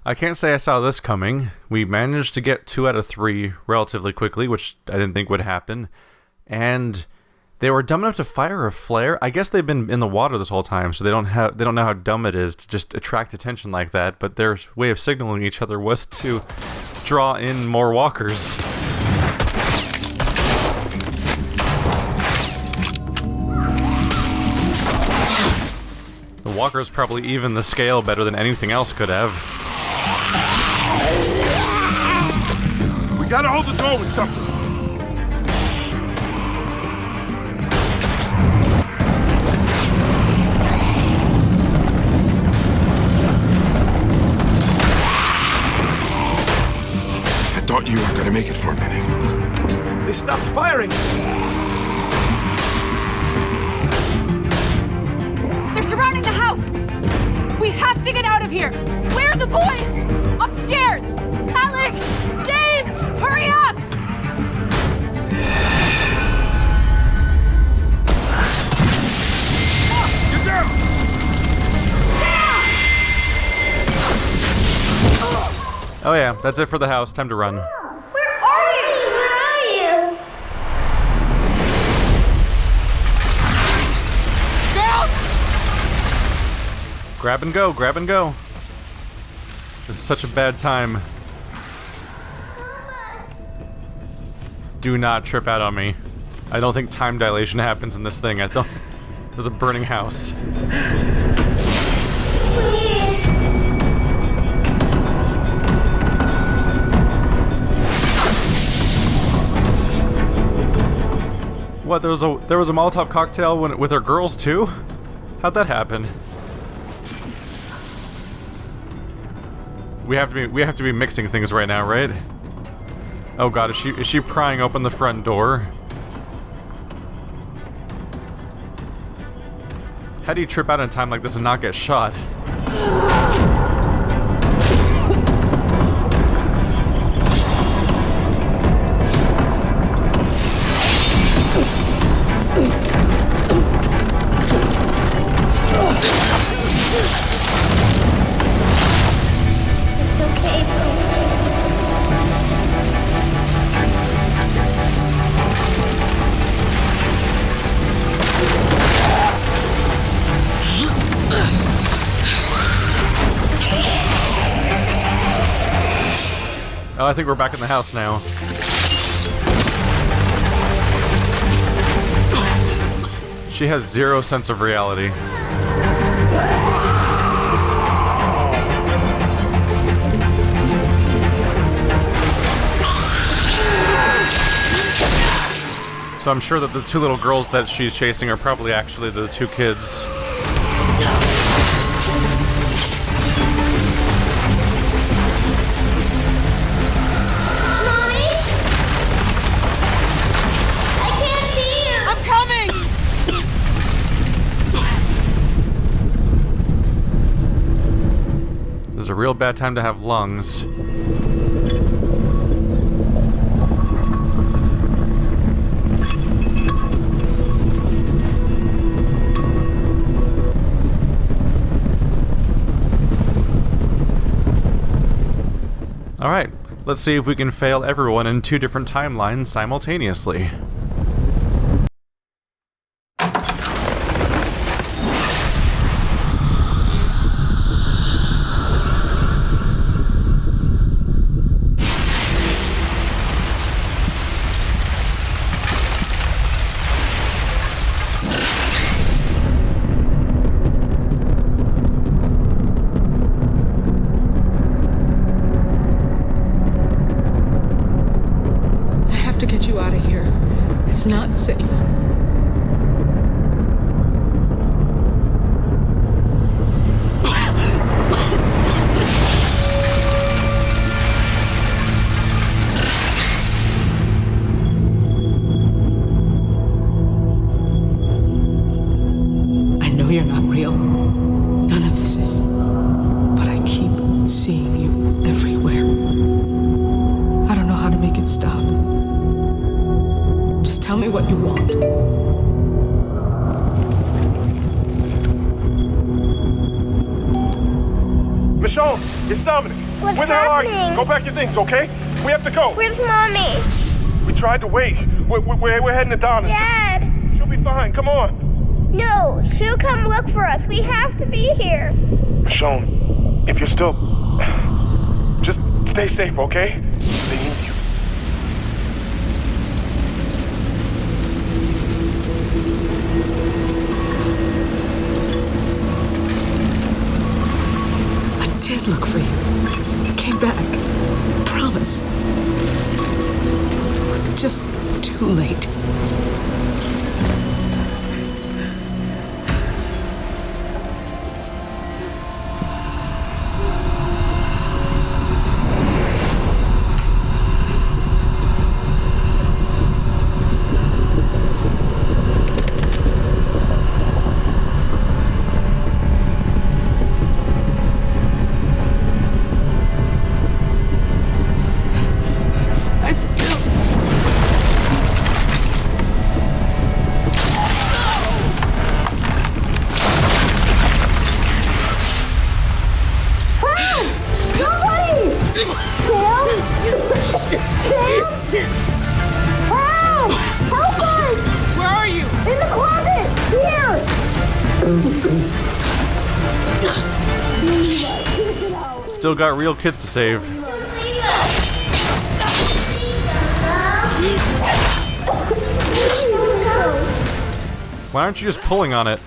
I can't say I saw this coming. We managed to get 2 out of 3 relatively quickly, which I didn't think would happen. And they were dumb enough to fire a flare. I guess they've been in the water this whole time, so they don't know how dumb it is to just attract attention like that. But their way of signaling each other was to draw in more walkers. The walkers probably even the scale better than anything else could have. We gotta hold the door with something. I thought you were gonna make it for a minute. They stopped firing. They're surrounding the house. We have to get out of here. Where are the boys? Upstairs. Alex! James! Hurry up! Get down! Oh yeah, that's it for the house. Time to run. Where are you? Girls! Grab and go, grab and go. This is such a bad time. Do not trip out on me. I don't think time dilation happens in this thing. There's a burning house. What? There was a Molotov cocktail with our girls too? How'd that happen? We have to be mixing things right now, right? Oh god, is she prying open the front door? How do you trip out in a time like this and not get shot? Oh, I think we're back in the house now. She has 0 sense of reality. So I'm sure that the 2 little girls that she's chasing are probably actually the 2 kids. A real bad time to have lungs. Alright, let's see if we can fail everyone in 2 different timelines simultaneously. It's not safe. I know you're not real. None of this is. But I keep seeing you everywhere. I don't know how to make it stop. Just tell me what you want. Michonne, It's Dominic. What's Where the hell are you? happening? Go pack your things, okay? We have to go. Where's Mommy? We tried to wait. We're heading to Donna's. Dad! She'll be fine. Come on. No, she'll come look for us. We have to be here. Michonne, if you're still... Just stay safe, okay? They need you. I did look for you. I came back. Promise. It was just too late. I still... Help! Help us! Where are you? In the closet! Here! Still got real kids to save. Why aren't you just pulling on it?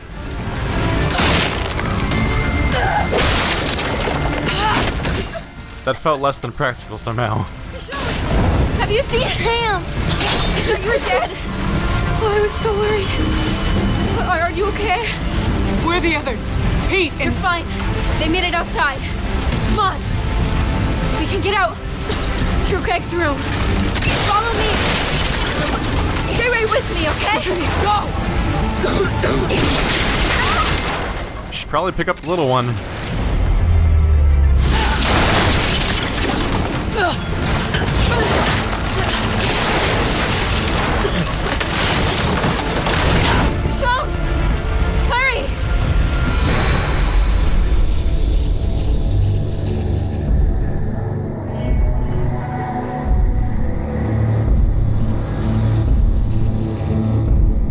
That felt less than practical somehow. Have you seen Sam? I thought you were dead. Oh, I was so worried. Are you okay? Where are the others? Pete You're and... fine. They made it outside. Come on. We can get out through Craig's room. Follow me. Stay right with me, okay? Go! Should probably pick up the little one. Michonne! Hurry!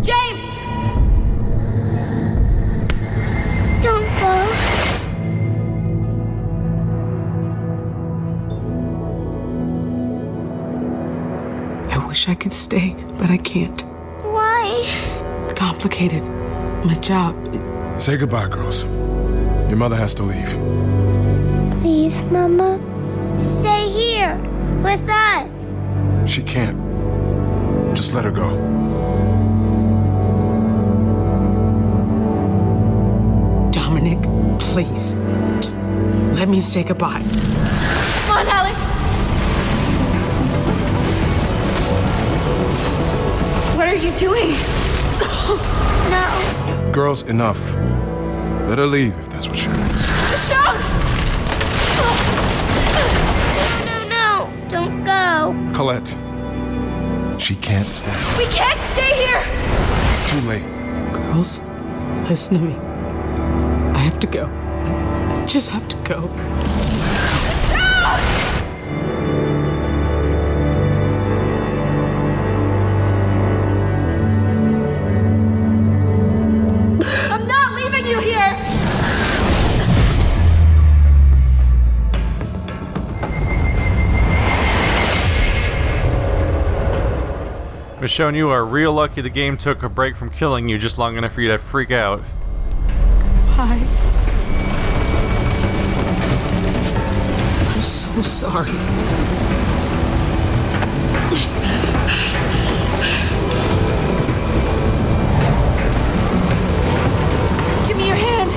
James! Don't go. I wish I could stay, but I can't. Why? It's complicated. My job... Say goodbye, girls. Your mother has to leave. Please, Mama. Stay here with us. She can't. Just let her go. Dominic, please. Just let me say goodbye. Come on, Alex! What are you doing? No. Girls, enough. Let her leave if that's what she wants. Michonne! No. Don't go. Colette, she can't stay. We can't stay here! It's too late. Girls, listen to me. I have to go. I just have to go. I'm not leaving you here! Michonne, you are real lucky the game took a break from killing you just long enough for you to freak out. Bye. I'm so sorry. Give me your hand.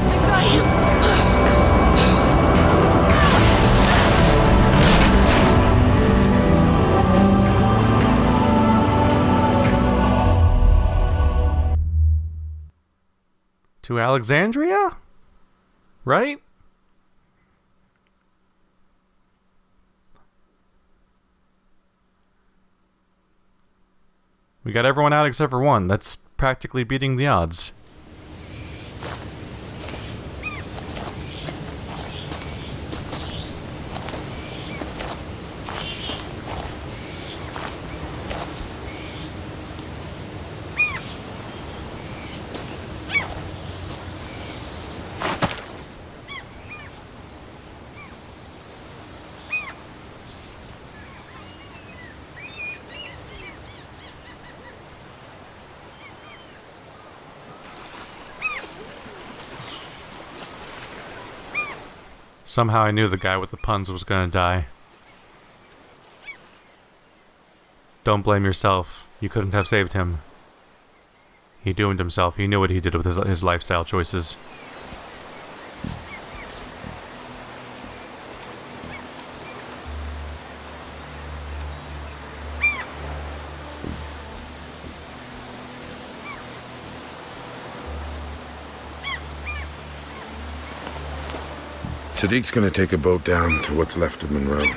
I got you. To Alexandria? Right? We got everyone out except for one. That's practically beating the odds. Somehow I knew the guy with the puns was gonna die. Don't blame yourself. You couldn't have saved him. He doomed himself. He knew what he did with his lifestyle choices. Sadiq's gonna take a boat down to what's left of Monroe.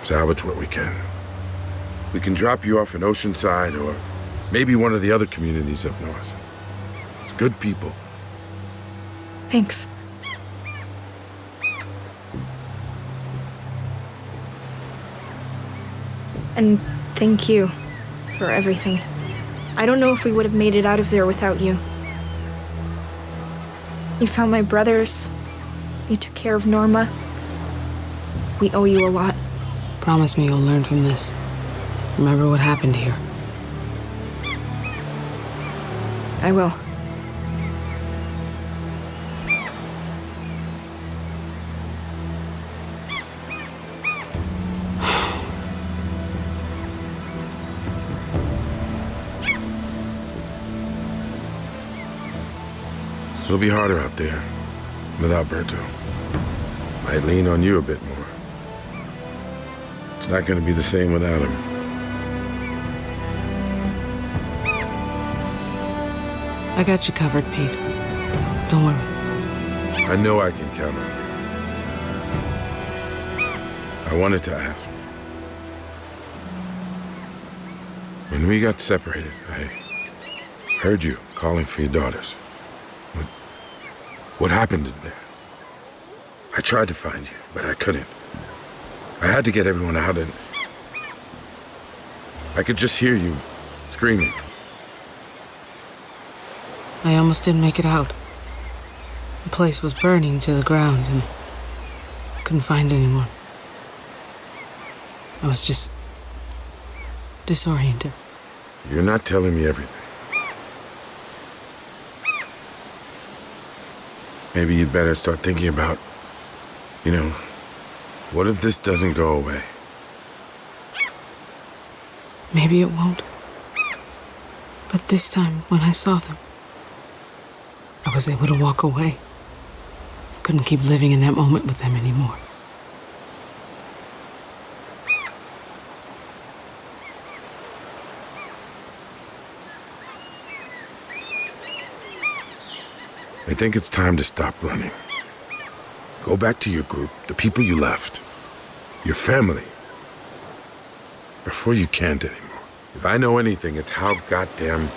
Salvage what we can. We can drop you off in Oceanside or maybe one of the other communities up north. It's good people. Thanks. And thank you for everything. I don't know if we would have made it out of there without you. You found my brothers. You took care of Norma. We owe you a lot. Promise me you'll learn from this. Remember what happened here. I will. It'll be harder out there without Berto. Might lean on you a bit more. It's not going to be the same without him. I got you covered, Pete. Don't worry. I know I can count on you. I wanted to ask. When we got separated, I heard you calling for your daughters. What happened in there? I tried to find you, but I couldn't. I had to get everyone out, and I could just hear you screaming. I almost didn't make it out. The place was burning to the ground, and I couldn't find anyone. I was just disoriented. You're not telling me everything. Maybe you'd better start thinking about, what if this doesn't go away? Maybe it won't. But this time, when I saw them, I was able to walk away. Couldn't keep living in that moment with them anymore. I think it's time to stop running. Go back to your group, the people you left, your family, before you can't anymore. If I know anything, it's how goddamn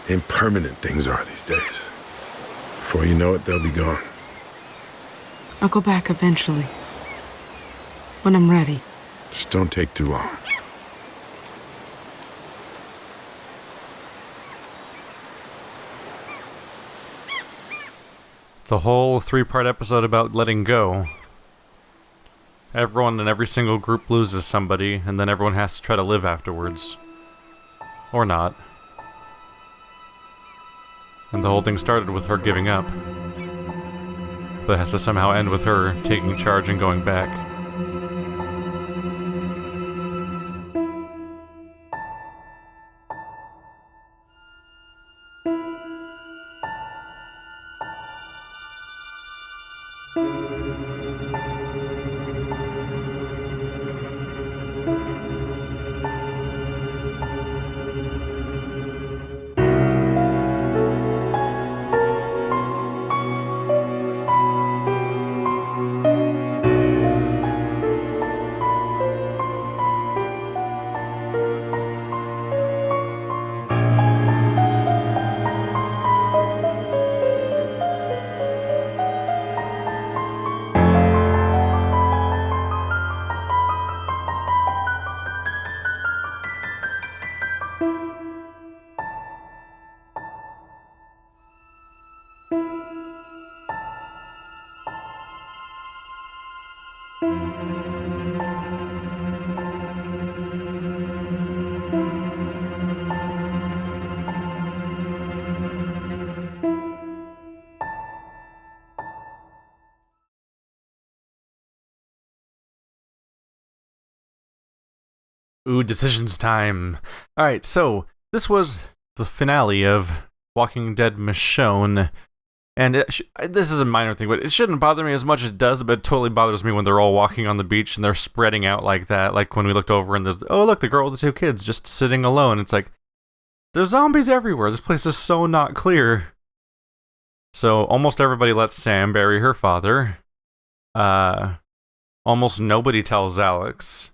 impermanent things are these days. Before you know it, they'll be gone. I'll go back eventually. When I'm ready. Just don't take too long. It's a whole 3-part episode about letting go. Everyone in every single group loses somebody, and then everyone has to try to live afterwards. Or not. And the whole thing started with her giving up. But it has to somehow end with her taking charge and going back. Ooh, decisions time. All right, so this was the finale of Walking Dead Michonne, and this is a minor thing, but it shouldn't bother me as much as it does, but it totally bothers me when they're all walking on the beach and they're spreading out like that, like when we looked over and there's, oh, look, the girl with the two kids just sitting alone. It's like, there's zombies everywhere. This place is so not clear. So almost everybody lets Sam bury her father. Almost nobody tells Alex.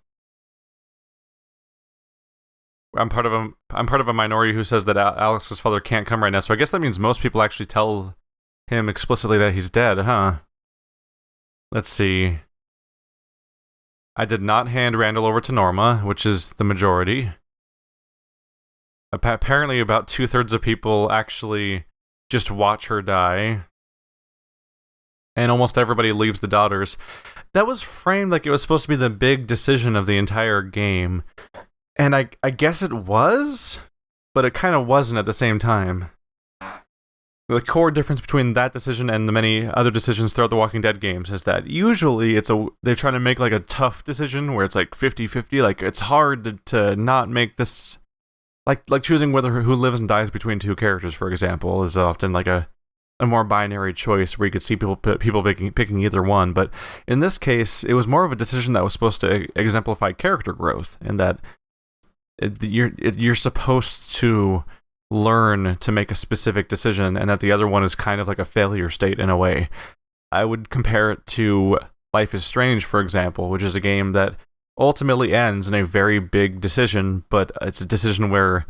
I'm part of a minority who says that Alex's father can't come right now, so I guess that means most people actually tell him explicitly that he's dead, huh? Let's see. I did not hand Randall over to Norma, which is the majority. Apparently about 2/3 of people actually just watch her die. And almost everybody leaves the daughters. That was framed like it was supposed to be the big decision of the entire game. And I guess it was, but it kind of wasn't at the same time. The core difference between that decision and the many other decisions throughout the Walking Dead games is that usually they're trying to make like a tough decision where it's like 50-50, like it's hard to not make this, like choosing who lives and dies between two characters, for example, is often like a more binary choice where you could see people picking either one. But in this case, it was more of a decision that was supposed to exemplify character growth, and that you're supposed to learn to make a specific decision, and that the other one is kind of like a failure state in a way. I would compare it to Life is Strange, for example, which is a game that ultimately ends in a very big decision, but it's a decision where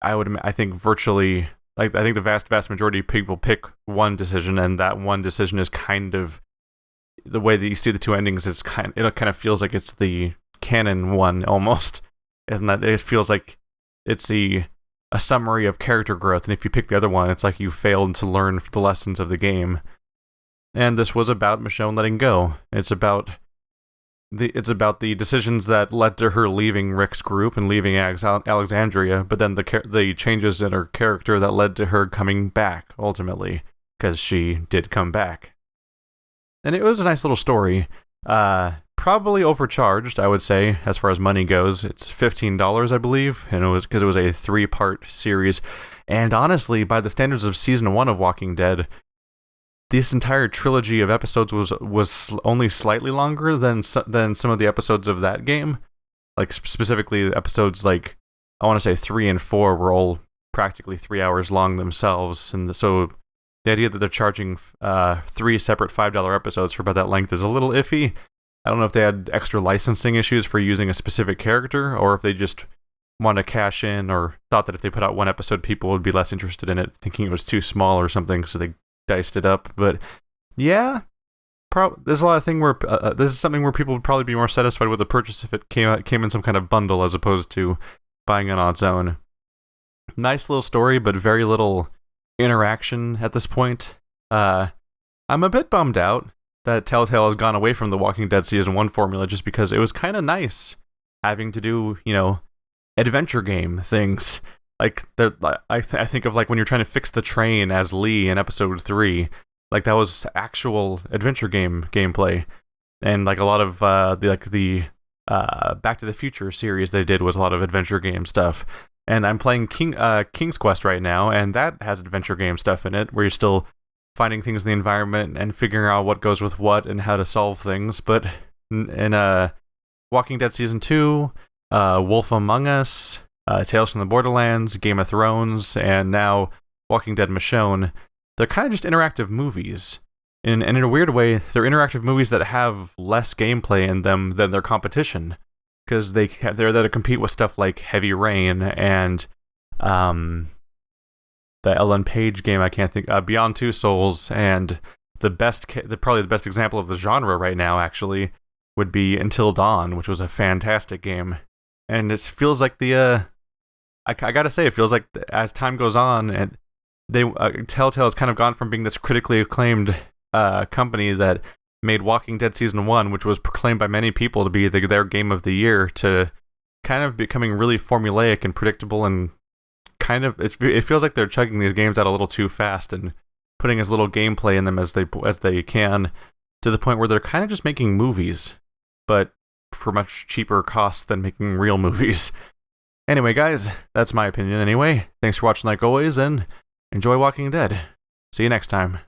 I think virtually, I think the vast majority of people pick one decision, and that one decision is kind of the way that you see the two endings is it kind of feels like it's the canon one almost. Isn't that it feels like it's a summary of character growth, and if you pick the other one, it's like you failed to learn the lessons of the game. And this was about Michonne letting go. It's about the decisions that led to her leaving Rick's group and leaving Alexandria, but then the changes in her character that led to her coming back ultimately, because she did come back. And it was a nice little story. Probably overcharged, I would say, as far as money goes. It's $15, I believe, and it was because it was a 3-part series. And honestly, by the standards of season 1 of Walking Dead, this entire trilogy of episodes was only slightly longer than some of the episodes of that game. Like specifically, episodes like I want to say 3 and 4 were all practically 3 hours long themselves, and so the idea that they're charging 3 separate $5 episodes for about that length is a little iffy. I don't know if they had extra licensing issues for using a specific character, or if they just want to cash in, or thought that if they put out one episode, people would be less interested in it, thinking it was too small or something, so they diced it up. But yeah, there's a lot of thing where this is something where people would probably be more satisfied with the purchase if it came in some kind of bundle as opposed to buying it on its own. Nice little story, but very little interaction at this point. I'm a bit bummed out that Telltale has gone away from the Walking Dead Season 1 formula, just because it was kind of nice having to do, adventure game things. Like, I think of like when you're trying to fix the train as Lee in episode 3, like that was actual adventure gameplay. And like a lot of the Back to the Future series they did was a lot of adventure game stuff. And I'm playing King's Quest right now, and that has adventure game stuff in it, where you're still finding things in the environment and figuring out what goes with what and how to solve things. But in Walking Dead Season 2, Wolf Among Us, Tales from the Borderlands, Game of Thrones, and now Walking Dead Michonne, they're kind of just interactive movies. And in a weird way, they're interactive movies that have less gameplay in them than their competition, because they're there to compete with stuff like Heavy Rain and the Ellen Page game, I can't think, Beyond Two Souls, and probably the best example of the genre right now, actually, would be Until Dawn, which was a fantastic game. And it feels like I gotta say, it feels like as time goes on, and Telltale has kind of gone from being this critically acclaimed company that made Walking Dead Season 1, which was proclaimed by many people to be their game of the year, to kind of becoming really formulaic and predictable, and kind of it feels like they're chugging these games out a little too fast and putting as little gameplay in them as they can, to the point where they're kind of just making movies. But for much cheaper costs than making real movies. Anyway, guys, that's my opinion anyway. Thanks for watching like always, and enjoy Walking Dead. See you next time.